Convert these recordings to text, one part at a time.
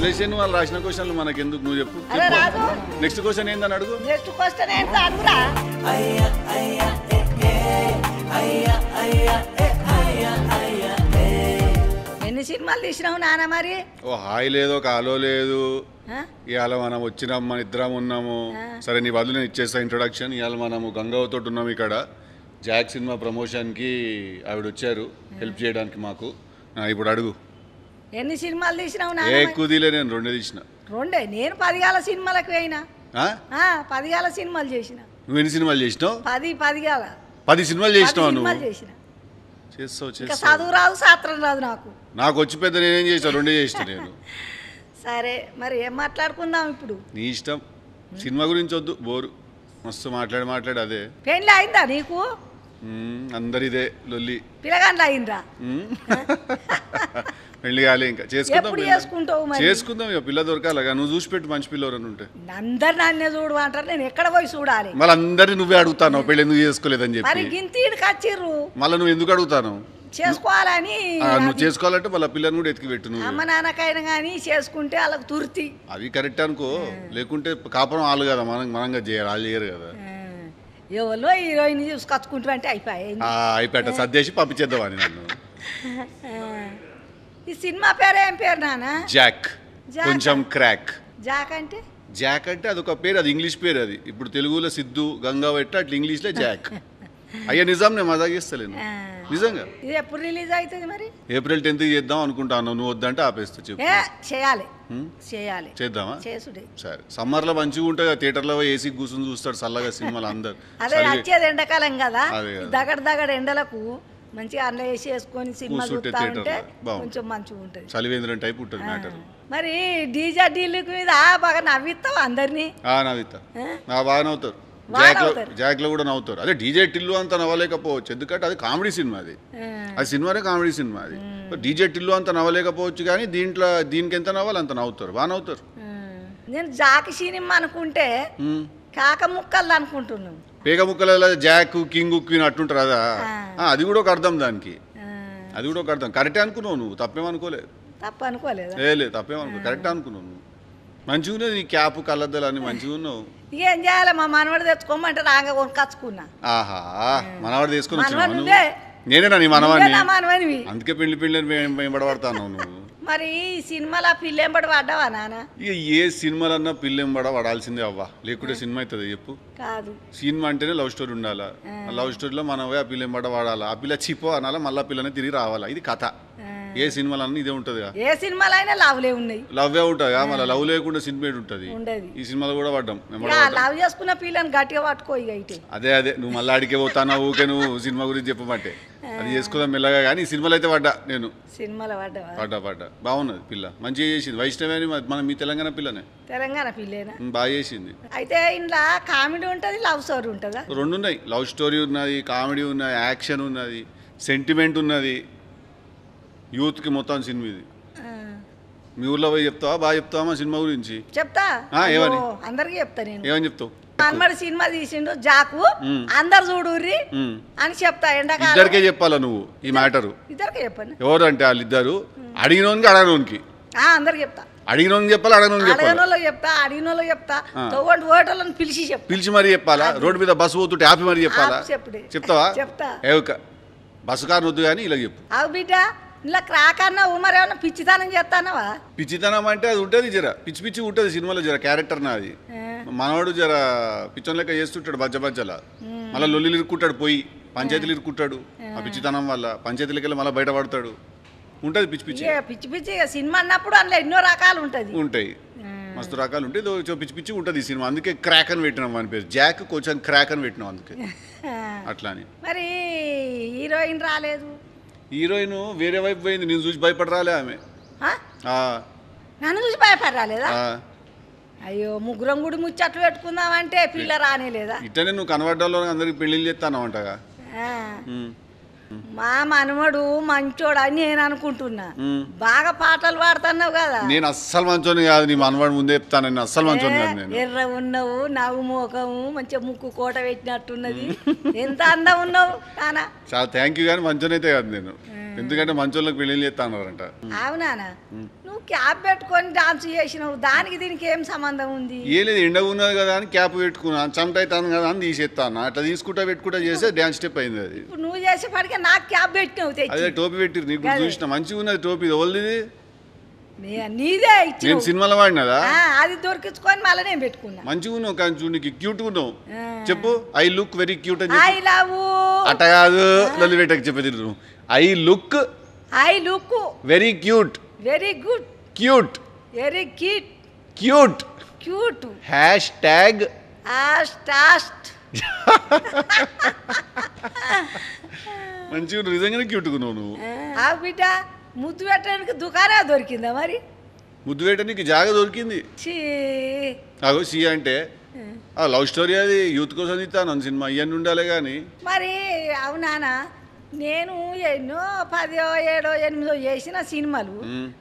వదిలేసాను వాళ్ళు రాసిన క్వశ్చన్లు మనకెందుకు నువ్వు చెప్పు నెక్స్ట్ క్వశ్చన్ ఏందని అడుగు నెక్స్ట్ క్వశ్చన్ ఏంటో అడుగురా ఎన్ని సినిమాలు తీసినావు నాన్న మరి ఓ హాయ్ లేదు కాలో లేదు ఇవాళ మనం వచ్చినాం మన ఇద్దరం ఉన్నాము సరే నీ బదులు నేను ఇచ్చేస్తా ఇంట్రొడక్షన్ ఇవాళ మనము గంగావతో ఉన్నాము ఇక్కడ జాక్ సినిమా ప్రమోషన్కి ఆవిడ వచ్చారు హెల్ప్ చేయడానికి మాకు ఇప్పుడు అడుగు ఎన్ని సినిమాలు తీసినావు ఎక్కువ తీలే నేను రెండే తీసిన రెండే నేను 10 గాల సినిమాలకు పోయినా 10 గాల సినిమాలు చేసిన నువ్వు ఎన్ని సినిమాలు చేసినావు 10 గాల 10 సినిమాలు చేసినావు నువ్వు చేసిన చేస్తావు చదువు రాదు శాస్త్రం రాదు నాకు వచ్చి పెద్ద నేనేం చేస్తా రెండే చేసిన నేను సరే మరి ఏం మాట్లాడుకుందాం ఇప్పుడు నీ ఇష్టం సినిమా గురించి వద్దు బోరు మస్తు మాట్లాడి అదే పెళ్ళి అయిందా నీకు అందరిదే లొల్లి పిల్లగాండ్లు అయిందా పెళ్లి కాలే ఇంకా చేసుకుందాం ఇక పిల్ల దొరకాలగా నువ్వు చూసి పెట్టు మంచి పిల్లవరని ఉంటే అందరు నన్నే చూడు అంటారు నేను ఎక్కడ పోయి చూడాలి మళ్ళీ అందరినీ నువ్వే అడుగుతాను పెళ్లి ఎందుకు చేసుకోలేదని చెప్పి గింతీడికి వచ్చిర్రు మళ్ళీ నువ్వు ఎందుకు అడుగుతాను చేసుకోవాలని నువ్వు చేసుకోవాలంటే వాళ్ళ పిల్లని కూడా ఎత్తికి పెట్టు నువ్వు అమ్మ నాన్నకైనా కానీ చేసుకుంటే వాళ్ళకి తుర్తి అవి కరెక్ట్ అనుకో లేకుంటే కాపురం వాళ్ళు కదా మనంగా చేయాలి వాళ్ళు చేయరు కదా ఎవరో హీరోయిన్ చూసుకొచ్చుకుంటూ అంటే అయిపోయాట సర్దేసి పంపించేద్దామని నన్ను ఈ సినిమా పేరు ఏం పేరు నాన్న జాక్ కొంచెం క్రాక్ జాక్ అంటే అదొక పేరు అది ఇంగ్లీష్ పేరు అది ఇప్పుడు తెలుగులో సిద్ధు గంగా పెట్ట అట్లా ఇంగ్లీష్లో జాక్ అయ్యా నిజం నేను మజాగిస్తలేను నిజంగా ఇది ఎప్పుడు రిలీజ్ అవుతుంది మరి ఏప్రిల్ 10th చేద్దాం అనుకుంటాను నువ్వు వద్దంటే ఆపేస్తా చెప్పు చేద్దామా సరే సమ్మర్ లో మంచిగా ఉంటుంది థియేటర్ లో ఏసీ కూర్చొని చూస్తాడు చల్లగా సినిమాలు అందరు అదే వచ్చేది ఎండాకాలం కదా దగడ ఎండలకు మంచిగా అన్న వేసి వేసుకొని సినిమా చూస్తా ఉంటే కొంచెం మంచిగా ఉంటుంది చలివేంద్రం టైప్ ఉంటుంది మ్యాటర్ మరి డీజే డీలిక్ మీద బాగా నవ్విస్తావు అందరినీ నవ్విస్తా బాగా నవ్వుతారు జాక్ లో కూడా నవ్వుతారు అదే డీజే టిల్లు అంత నవ్వలేకపోవచ్చు ఎందుకంటే అది కామెడీ సినిమా అది సినిమానే కామెడీ సినిమా అది డీజే టిల్లు అంత నవ్వలేకపోవచ్చు కానీ దీనికి ఎంత నవ్వాలి అంత నవ్వుతారు బాగా నవ్వుతారు నేను జాకి సినిమా అనుకుంటే కాక ముక్కలు అనుకుంటున్నాను పేక ముక్కల జాక్ కింగ్ క్వీన్ అట్టుంటారు అదా అది కూడా ఒక అర్థం దానికి అది కూడా ఒక అర్థం కరెక్టే అనుకున్నావు నువ్వు తప్పేమనుకోలేదు లేదు తప్పేమనుకో కరెక్ట్ అనుకున్నావు నువ్వు మంచిగా ఉన్నది నీ క్యాప్ కళ్ళద్దాలు అన్ని మంచిగా ఉన్నావు ఏం చేయాలి మా మనవాడు తెచ్చుకోమంటే రాగా కొనుకొచ్చుకున్నా ఆహా మనవాడు తీసుకుని నేనేనా నీ మనవాడిని అందుకే పెళ్లి వెంబడబడతాను నువ్వు మరి ఈ సినిమాలో పిల్లెంబడి పడ్డావా నాన్న ఇక ఏ సినిమాలన్నా పిల్లెంబడ పడాల్సిందే అవ్వా లేకుంటే సినిమా అవుతుంది చెప్పు కాదు సినిమా అంటేనే లవ్ స్టోరీ ఉండాలా లవ్ స్టోరీలో మనం ఆ పిల్లెంబడ వాడాలా ఆ పిల్ల చిపో అనాలా మళ్ళీ పిల్లనే తిరిగి రావాలా ఇది కథ ఏ సినిమాలన్నా ఇదే ఉంటది ఏ సినిమాలో అయినా లవ్లే ఉన్నాయి లవ్వే ఉంటుంది మళ్ళీ లవ్ లేకుండా సినిమా ఉంటుంది ఈ సినిమాలో కూడా పడ్డాం లవ్ చేసుకున్న పిల్లని గట్టిగా పట్టుకో అదే నువ్వు మళ్ళీ అడిగే పోతానా ఊకే నువ్వు సినిమా గురించి చెప్పమంటే అది చేసుకుందాం మెల్లగా కానీ ఈ సినిమాలో అయితే పడ్డా నేను పడ్డా బాగున్నది పిల్ల మంచిగా చేసింది వైష్ణవి అని మన మీ తెలంగాణ పిల్లనే బాగా చేసింది అయితే ఇంట్లో కామెడీ ఉంటది లవ్ స్టోరీ ఉంటుందా రెండు ఉన్నాయి లవ్ స్టోరీ ఉన్నది కామెడీ ఉన్నది యాక్షన్ ఉన్నది సెంటిమెంట్ ఉన్నది యూత్ కి మొత్తం సినిమా ఇది మీ ఊర్లో పోయి చెప్తావా బాగా చెప్తావా మా సినిమా గురించి చెప్తా ఏమని అందరికి చెప్తా నేను ఏమని చెప్తావు అన్నమాడి సినిమా తీసిండు జాకు అందరు చూడుర్రి అని చెప్తా ఎండాకాలం ఇద్దరికే చెప్పాలా నువ్వు ఈ మ్యాటర్ ఇద్దరికే చెప్పాను ఎవరంటే వాళ్ళిద్దరు అడిగినోనికి అడగనోనికి అందరికి చెప్తా అడిగినోనికి చెప్పాలి అడగనోనికి చెప్తా అడిగినోళ్ళకి చెప్తా తోటి ఓటర్లను పిలిచి మరి చెప్పాలా రోడ్డు మీద బస్సు పోతుంటే ఆపి మరి చెప్పాలా చెప్తావా చెప్తా బస్సు కారు వద్దు కానీ ఇలా చెప్పు అవు బిడ్డ ఇలా క్రాక్ అన్నావు మరి ఏమన్నా పిచ్చితనం చేస్తానవా పిచ్చితనం అంటే అది ఉంటుంది జర పిచ్చి ఉంటుంది సినిమాలో జర క్యారెక్టర్ నాది మనవాడు జర పిచ్చం లెక్క చేస్తుంటాడు బజ్జలా మళ్ళీ లొల్లిలు ఇరుక్కుంటాడు పోయి పంచాయతీలు ఇరుక్కుంటాడు ఆ పిచ్చితనం వల్ల పంచాయతీలకి వెళ్ళి మళ్ళీ బయటపడతాడు ఉంటుంది పిచ్చి సినిమా అన్నప్పుడు అందులో ఎన్నో రకాలు ఉంటాయి మస్తు రకాలు ఉంటాయి పిచ్చి ఉంటుంది ఈ సినిమా అందుకే క్రాక్ అని పెట్టినాం అని పేరు జాక్ కొంచెం క్రాక్ అని పెట్టినాం అందుకే అట్లా అని మరి హీరోయిన్ రాలేదు హీరోయిన్ వేరే వైపు పోయింది నేను చూసి భయపడి రాలే ఆమె నన్ను చూసి భయపడి రాలేదా అయ్యో ముగ్గురం గుడి ముచ్చట్లు పెట్టుకుందామంటే పిల్ల రానేలేదా ఇట్టనే నువ్వు కనబడ్డాలో అందరికి పెళ్లిళ్ళు చేస్తాను అంటగా మా మనవడు మంచోడు అని నేను అనుకుంటున్నా బాగా పాటలు పాడుతున్నావు కదా నేను అస్సలు మంచోని కాదు నీ మనవాడు ముందే చెప్తాను నేను అస్సలు మంచోని కాదు నేను ఎర్ర ఉన్నావు నవ్వు మోకము మంచిగా ముక్కు కోట పెట్టినట్టున్నది ఎంత అందం ఉన్నావు నానా చాలా థ్యాంక్ యూ కానీ మంచోని అయితే కాదు నేను ఎందుకంటే మంచోళ్ళకి పెళ్లి చేస్తా అన్నారంట. అవునానా నువ్వు క్యాప్ పెట్టుకొని డాన్స్ చేసినావు, దానికి దీనికి ఏం సంబంధం ఉంది? ఏ లేదు, ఎండ ఉన్నది కదా అని క్యాప్ పెట్టుకున్నాను, చెమట అవుతాను కదా అని తీసేస్తాను. అట్లా తీసుకుంటా పెట్టుకుంటా చేస్తే డాన్స్ స్టెప్ అయింది అది. ఇప్పుడు నువ్వు చేసేపాటికే నాకు క్యాప్ పెట్టినావు తెచ్చి. అదే టోపీ పెట్టిరు, నీకు చూసిన మంచిగా ఉన్నది టోపీ. ఓల్ది నీదే ఇచ్చి నేను సినిమాలో వాడినదా? అది దొరికించుకొని మళ్ళీ నేను పెట్టుకున్నా. మంచిగా ఉన్నావు కానీ చూడు, నీకు క్యూట్ ఉన్నావు. చెప్పు ఐ లుక్ వెరీ క్యూట్ అని ఐ లవ్. అట్ట కాదు లొల్లి పెట్టక చెప్పేది. I look very cute. Very good. Cute. Very cute. Cute. Cute. Hash tag ఆస్ట్. మంచిగా నిజంగానే క్యూట్గా ఉన్నావు నువ్వు. ఆ బిడ్డ ముద్దు పెట్టడానికి దుకాణం దొరికిందా మరి? ముద్దు పెట్టడానికి జాగా దొరికింది. అగో సి అంటే లవ్ స్టోరీ, అది యూత్ కోసం ఇస్తాను సినిమా, ఇవన్నీ ఉండాలి కానీ. మరి అవునానా నేను ఎన్నో 10, 7, 8 చేసిన సినిమాలు,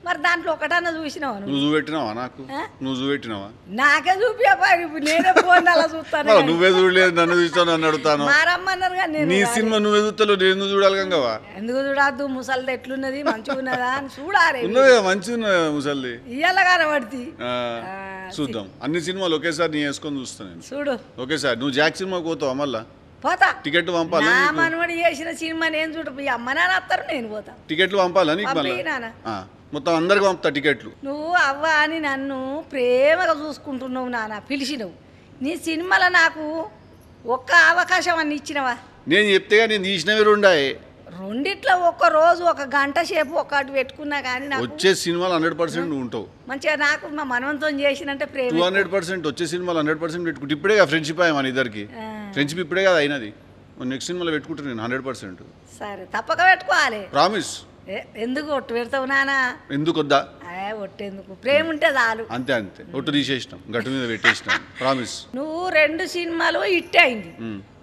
మరి దాంట్లో ఒకటన్నా చూసినావా? నువ్వు చూపెట్టినావా నాకు? నువ్వు చూపెట్టినావా? నాకే చూపించారు, నేనే ఫోన్ అలా చూస్తాను. నువ్వే చూడలేదు, నన్ను చూస్తాను నన్ను అడుగుతాను. మారమ్మన్నారు కానీ నీ సినిమా నువ్వే చూస్తావు, నేను చూడాలి కంగవా? ఎందుకు చూడద్దు? ముసలిది ఎట్లున్నది, మంచిగా ఉన్నదా అని చూడాలి. ఉన్నది మంచిగా ఉన్నది ముసలిది, ఇయ్యాల కనబడి చూద్దాం. అన్ని సినిమాలు ఒకేసారి నీ వేసుకొని చూస్తాను నేను. చూడు ఒకేసారి. నువ్వు జాక్ సినిమాకి పోతావా మళ్ళా? పోతా. టికెట్ పంపాలా? నా మనవడి చేసిన సినిమా నేను చూడ, అమ్మ నాన్న వస్తారు, నేను పోతా. టికెట్లు పంపాలా నీకు? మొత్తం అందరికి పంపుతా టికెట్లు. నువ్వు అవ్వ అని నన్ను ప్రేమగా చూసుకుంటున్నావు నాన్న, పిలిచినవు. నీ సినిమాలో నాకు ఒక్క అవకాశం అన్ని ఇచ్చినవా? నేను చెప్తే నేను తీసినవి రెండాయి. రెండిట్లో ఒక్క రోజు 1 గంట సేపు ఒకటి పెట్టుకున్నా కానీ వచ్చే సినిమాలు 100% నువ్వు ఉంటావు. మంచిగా నాకు మా మనవంతో చేసినంటే ప్రేమ. 200% వచ్చే సినిమాలు 100% పెట్టుకుంటే ఇప్పుడే కదా ఫ్రెండ్షిప్ అయ్యా మన ఇద్దరికి. ఫ్రెండ్షిప్ ఇప్పుడే కదా అయినది. నెక్స్ట్ సినిమాలో పెట్టుకుంటాను నేను 100%. సరే తప్పక పెట్టుకోవాలి. ప్రామిస్. ఎందుకు ఒట్టు పెడతావు నానా? ఎందుకు వద్దా? ఒట్టేందుకు, ప్రేమ ఉంటే చాలు. అంతే అంతే, ఒట్టు తీసేసినాం, గట్టు మీద పెట్టేసినాం. ప్రామిస్. నువ్వు 2 సినిమాలు హిట్ అయింది,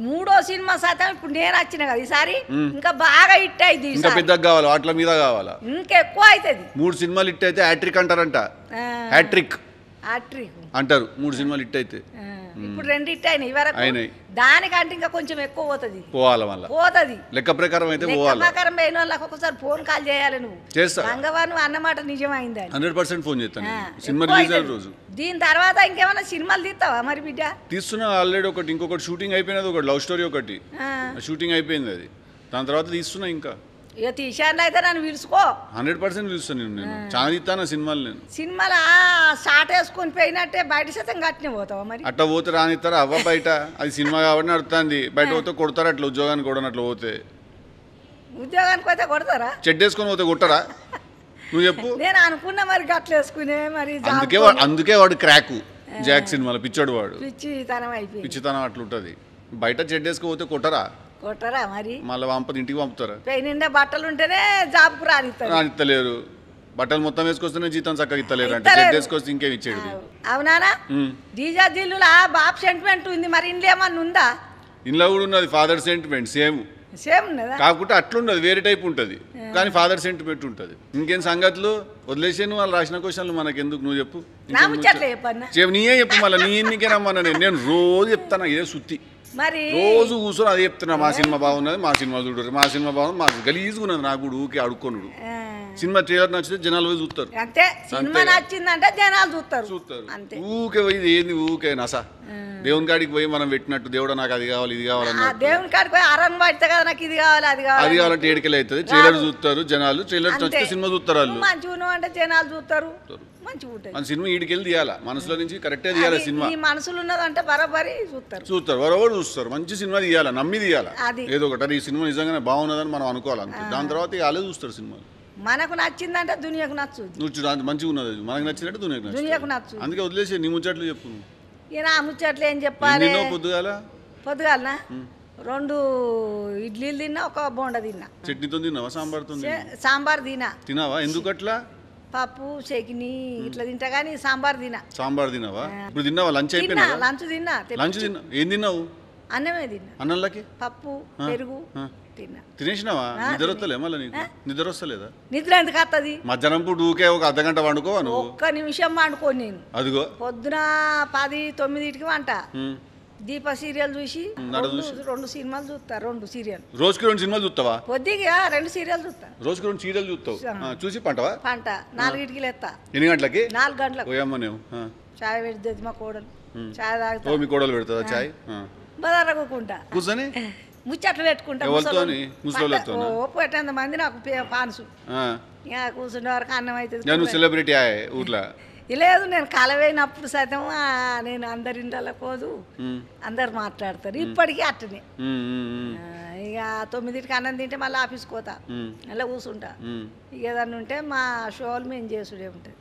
3వ సినిమా శాతం ఇప్పుడు నేను వచ్చిన కదా ఈసారి ఇంకా బాగా హిట్ అయింది. ఇంకా పెద్దగా కావాలా? వాటిల మీద కావాలా? ఇంకెక్కువ అవుతుంది. 3 సినిమాలు హిట్ అయితే హ్యాట్రిక్ అంటారంట. హ్యాట్రిక్ అంటారు 3 సినిమాలు హిట్ అయితే. ఇప్పుడు 2 హిట్ అయినాయి వరకు, దానికంటే ఇంకా కొంచెం ఎక్కువ పోతుంది. పోవాలి మళ్ళీ పోతుంది. లెక్క ప్రకారం అయితే పోవాలి. ప్రకారం పోయిన వాళ్ళకి ఒకసారి ఫోన్ కాల్ చేయాలి. నువ్వు చేస్తా. రంగవా నువ్వు అన్నమాట నిజమైంది. 100% ఫోన్ చేస్తాను సినిమా రిలీజ్ అయిన రోజు. దీని తర్వాత ఇంకేమైనా సినిమాలు తీస్తావా మరి బిడ్డ? తీస్తున్నా ఆల్రెడీ ఒకటి, ఇంకొకటి షూటింగ్ అయిపోయినది, ఒకటి లవ్ స్టోరీ ఒకటి షూటింగ్ అయిపోయింది. అది దాని తర్వాత తీస్తున్నా. ఇంకా ఇక తీసాను అయితే నన్ను పిలుచుకో. 100% పిలుస్తాను నేను. చాలా తీస్తాను సినిమాలు. నేను సినిమాలు షార్ట్ వేసుకొని పోయినట్టే బయట శాతం కట్టిన పోతావా మరి? అట్లా పోతే రానిస్తారా? అవ్వ బయట అది సినిమా కాబట్టి నడుతుంది, బయట పోతే కొడతారా? అట్లా ఉద్యోగానికి కూడా అట్లా పోతే, ఉద్యోగానికి పోతే కొడతారా? చెడ్డ వేసుకొని పోతే కొట్టరా? నువ్వు చెప్పు. నేను అనుకున్నా మరి గట్ల వేసుకునే మరి. అందుకే వాడు క్రాకు జాక్ సినిమాలో పిచ్చోడు వాడు. పిచ్చితనం అయిపోయింది. పిచ్చితనం అట్లుంటది. బయట చెడ్డ వేసుకుపోతే కొట్టరా? కొట్టరా మరి? మళ్ళీ ఇంటికి పంపుతారా? పై నిండా బట్టలు ఉంటేనే జాబ్కు రానిత్తలేరు. బట్టలు మొత్తం వేసుకొస్తేనే జీతం చక్కగా ఇస్తలేరు అంటే చెడ్డ వేసుకొస్తే ఇంకేం ఇచ్చేది. అవునానా? డీజా దిల్లులా బాబు సెంటిమెంట్ ఉంది, మరి ఇంట్లో ఏమన్నా ఉందా? ఇంట్లో కూడా ఉన్నది ఫాదర్ సెంటిమెంట్. సేమ్ ఉన్నదా? కాకుంటే అట్లుండదు, వేరే టైప్ ఉంటుంది కానీ ఫాదర్ సెంటిమెంట్ ఉంటుంది. ఇంకేం సంగతులు? వదిలేసాను వాళ్ళు రాసిన క్వశ్చన్లు మనకెందుకు? నువ్వు చెప్పు. నీయే చెప్పు. మళ్ళీ నీకే రమ్మన్నా నేను రోజు చెప్తాను ఇదే సుత్తి. మరి రోజు కూర్చొని అదే చెప్తున్నా, మా సినిమా బాగున్నది, మా సినిమా చూడరు, మా సినిమా బాగుంది, మా గలీజుకున్నది. నాకు కూడా ఊకే అడుక్కొనుడు. సినిమా ట్రైలర్ నచ్చితే జనాలు పోయి చూస్తారు. అంతే, సినిమా నచ్చిందంటే జనాలు చూస్తారు. ఊకే పోయి ఏంది ఊకే నసా దేవుని కాడికి పోయి మనం పెట్టినట్టు దేవుడు నాకు అది కావాలి ఇది కావాలన్నా దేవుని కాడికి పోయి అరణ్ పడితే కదా నాకు ఇది కావాలి అది కావాలి, అది కావాలంటే ఏడికెళ్ళి అవుతుంది. ట్రైలర్ చూస్తారు జనాలు, ట్రైలర్ నచ్చితే సినిమా చూస్తారు. వాళ్ళు మంచిగా అంటే జనాలు చూస్తారు. మన సినిమా ఈడికెళ్ళి తీయాలా, మనసులో నుంచి కరెక్టే తీయాలి. సినిమా మనసులో ఉన్నదంటే బరాబరి చూస్తారు, బరాబరి చూస్తారు. మంచి సినిమా తీయాలా, నమ్మి తీయాలా. ఏదో ఒకటి ఈ సినిమా నిజంగానే బాగున్నదని మనం అనుకోవాలి అంతే. దాని తర్వాత వాళ్ళే చూస్తారు సినిమా. మనకు నచ్చిందంటే దునియాకు నచ్చు. నువ్వు మంచిగా ఉన్నది, మనకు నచ్చినట్టు దునియాకు నచ్చు. అందుకే వదిలేసి నీ ముచ్చట్లు చెప్పు. నా ముచ్చట్లు ఏం చెప్పాలి? పొద్దుగాలనా 2 ఇడ్లీలు తిన్నా, 1 బోండా తిన్నా. చట్నీతో తిన్నావా? సాంబార్ తినావా? ఎందుకు అట్లా? పప్పు చట్నీ ఇట్లా తింటా కానీ సాంబార్ తినావా? ఇప్పుడు తిన్నావా? లంచ్ అయిపోయినా? లంచ్ తిన్నా. ఏం తిన్నావు? అన్నమే తిన్నా. అన్నంలోకి పప్పు పెరుగు తిన్నా. తినేసినావా? నిద్ర వస్తలే మళ్ళీ నీకు? నిద్ర వస్తలేదా? నిద్ర ఎందుకు వస్తుంది? మధ్యాహ్నం పూట ఊకే 1 అర్ధగంట వండుకోవా నువ్వు? 1 నిమిషం వండుకోను నేను. అదిగో పొద్దున 10, 9కి వంట, దీప సీరియల్ చూసి రెండు సినిమాలు చూస్తా, 2 సీరియల్. రోజుకి 2 సినిమాలు చూస్తావా? పొద్దుగా 2 సీరియల్ చూస్తా. రోజుకి 2 సీరియల్ చూస్తావు? చూసి పంటవా? పంట 4కి లేస్తా. ఎన్ని గంటలకి? 4 గంటలకు. ఓయమ్మ నువ్వు చాయ్ పెడుతుంది మా కోడలు, చాయ్ తాగుతా. ఓ మీ కోడలు పెడుతుందా చాయ్? బదారకుంటా కూర్చొని ముచ్చట్లు పెట్టుకుంటా. పెట్టేంత మంది నాకు పాన్సు. కూర్చుండే వరకు అన్నం అవుతుంది. సెలబ్రిటీ ఊర్లో లేదు, నేను కలవైనప్పుడు సైతం నేను అందరి ఇంట్లో పోదు, అందరు మాట్లాడతారు. ఇప్పటికీ అట్టనే. ఇక 9కి అన్నం తింటే మళ్ళీ ఆఫీస్కి పోతా, మళ్ళీ కూర్చుంటా. ఇక ఏదన్నా ఉంటే మా షోలు మేము చేసుడే ఉంటుంది.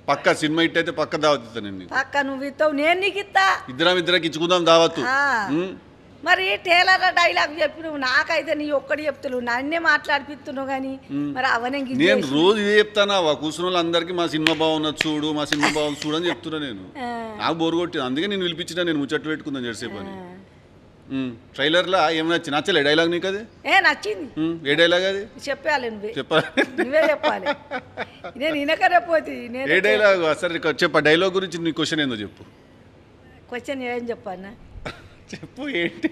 పక్క సినిమా ఇట్ అయితే పక్క దావత్ నేను పక్క నువ్వు ఇస్తావు, నేను నీకు ఇస్తా. ఇద్దరికి ఇచ్చుకుందాం దావత్తు. మరి టేలర్ డైలాగ్ చెప్పి నువ్వు నాకైతే నీ ఒక్కటి చెప్తున్నావు, నన్నే మాట్లాడిపిస్తున్నావు. కానీ మరి అవనే నేను రోజు ఇదే చెప్తానా, కూర్చున్న వాళ్ళందరికీ మా సినిమా బాగున్నది చూడు, మా సినిమా బాగుంది చూడు అని చెప్తున్నా. నేను నాకు బోరు కొట్టింది, అందుకే నేను పిలిపించిన. నేను ముచ్చట్లు పెట్టుకుందాం జెర్సేపు అని. ట్రైలర్లో ఏం నచ్చలే డైలాగ్ నీకు? అది నచ్చింది. ఏ డైలాగ్ అది? చెప్పాలి నువ్వే చెప్పాలి, నేను వినకరేపోతే. ఏ డైలాగ్? సరే చెప్ప, డైలాగ్ గురించి నీ క్వశ్చన్ ఏందో చెప్పు. క్వశ్చన్ ఏం చెప్పానా? చెప్పు. ఏంటి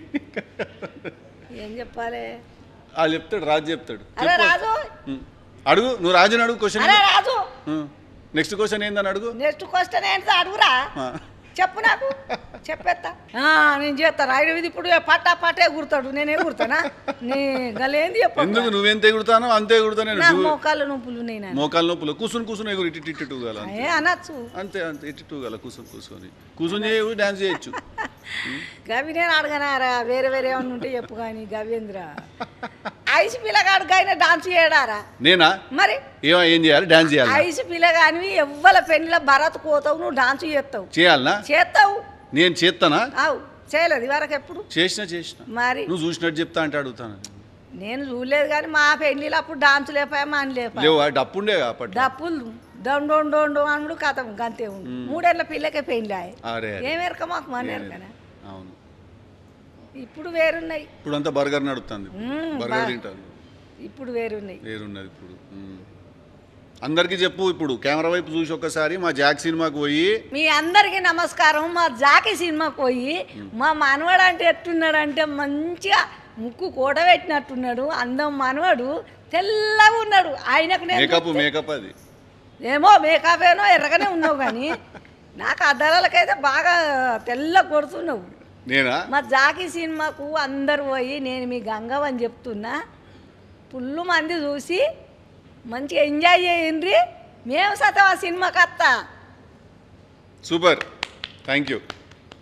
ఏం చెప్పాలి? వాళ్ళు చెప్తాడు, రాజు చెప్తాడు. రాజు అడుగు, నువ్వు రాజుని అడుగు. క్వశ్చన్ రాజు నెక్స్ట్ క్వశ్చన్ ఏందని అడుగు. నెక్స్ట్ క్వశ్చన్ ఏంటి అడుగురా, చెప్పు నాకు, చెప్పేస్తా. నేను చేస్తాను. ఆయన ఇప్పుడు పట్టే గుర్తాడు, నేనే గుర్తానా? నీ గలేంది చెప్పు. ఎందుకు నువ్వెంత ఎగురుతానో అంతే ఎగురుతాను. మోకాళ్ళ నొప్పులు, నేను మోకాళ్ళ నొప్పులు. కూర్చుని ఎగురు, ఇటు గల అనొచ్చు. అంతే అంతే, ఇటు గల కూర్చొని డాన్స్ చేయొచ్చు. గవి నేను అడగనారా, వేరే ఏమన్నా ఉంటే చెప్పు. కానీ గవేంద్ర ఐసు పిల్లగాడు ఆయన డాన్స్ చేయడారా? నేనా? మరి ఏం చేయాలి? డాన్స్ చేయాలి. ఐసు పిల్లగాని ఎవ్వల పెళ్లిలో భరత్ పోతావు, నువ్వు డాన్స్ చేస్తావు. చేయాలనా? చేస్తావు. నేను చేస్తానా? అవు చేయలేదు వరకు ఎప్పుడు? చేసిన మరి నువ్వు చూసినట్టు చెప్తా అంటే అడుగుతాను. నేను చూడలేదు కానీ మా పెళ్లిలో అప్పుడు డాన్స్ లేపాయా, మాని లేపా. డప్పుండే డప్పులు దొండు అనుడు కథం గంతే ఉండు. 3 ఏళ్ళ పిల్లకే పెళ్లి ఏమెరక మాకు మన ఎరకనా? అవును. ఇప్పుడు వేరున్నాయి. ఇప్పుడు అంతా బర్గర్ నడుస్తుంది, బర్గర్ తింటారు. ఇప్పుడు వేరున్నది ఇప్పుడు. అందరికి చెప్పు, ఇప్పుడు కెమెరా వైపు చూసి ఒక్కసారి మా జాక్ సినిమాకి పోయి. మీ అందరికి నమస్కారం. మా జాకి సినిమాకి పోయి మా మనవాడు అంటే ఎట్టున్నాడంటే మంచిగా ముక్కు కూడబెట్టినట్టున్నాడు, అందం మనవాడు, తెల్లగా ఉన్నాడు. ఆయనకు మేకప్ అది ఏమో మేకప్ ఏనో ఎర్రగానే ఉన్నావు, కానీ నాకు అద్దాలకైతే బాగా తెల్ల కొడుతున్నావు. నేనా? మా జాకి సినిమాకు అందరు పోయి, నేను మీ గంగవ్ అని చెప్తున్నా, ఫుల్ మంది చూసి మంచిగా ఎంజాయ్ చేయండి. మేము సతం ఆ సినిమాకి వస్తా. Super, thank you.